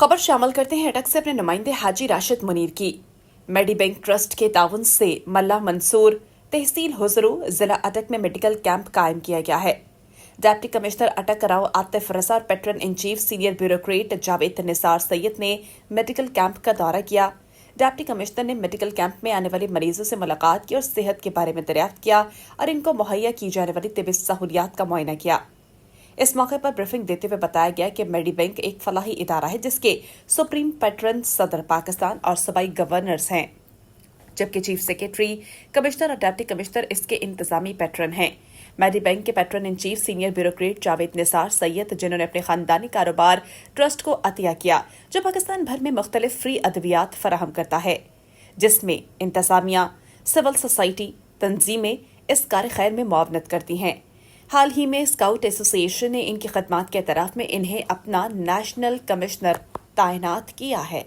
خبر شامل کرتے ہیں اٹک سے اپنے نمائندے حاجی راشد منیر کی۔ میڈی بینک ٹرسٹ کے تعاون سے ملاںمنصور تحصیل حضرو ضلع اٹک میں میڈیکل کیمپ قائم کیا گیا ہے۔ ڈپٹی کمشنر اٹک عاطف رضااورپیٹرن in chief senior bureaucrat Javed Nisar Syed نے میڈیکل کیمپ کا دورہ کیا۔ ڈپٹی کمشنر نے میڈیکل کیمپ میں آنے والے مریضوں سے ملاقات کی اور صحت کے بارے میں دریافت کیا اور ان کو مہیا کی جانے والی طبی سہولیات کا معائنہ کیا۔ اس موقع پر بریفنگ دیتے ہوئے بتایا گیا کہ میڈی بینک ایک فلاحی ادارہ ہے جس کے سپریم پیٹرن صدر پاکستان اور صوبائی گورنرز ہیں، جبکہ چیف سیکرٹری، کمشنر اور ڈپٹی کمشنر اس کے انتظامی پیٹرن ہیں۔ میڈی بینک کے patron in chief senior bureaucrat Javed Nisar Syed, جنہوں نے اپنے خاندانی کاروبار ٹرسٹ کو عطیہ کیا، جو پاکستان بھر میں مختلف فری ادویات فراہم کرتا ہے، جس میں انتظامیہ، سول سوسائٹی تنظیمیں اس کار خیر میں معاونت کرتی ہیں۔ حال ہی میں اسکاؤٹ ایسوسی ایشن نے ان کی خدمات کے اعتراف میں انہیں اپنا نیشنل کمشنر تعینات کیا ہے۔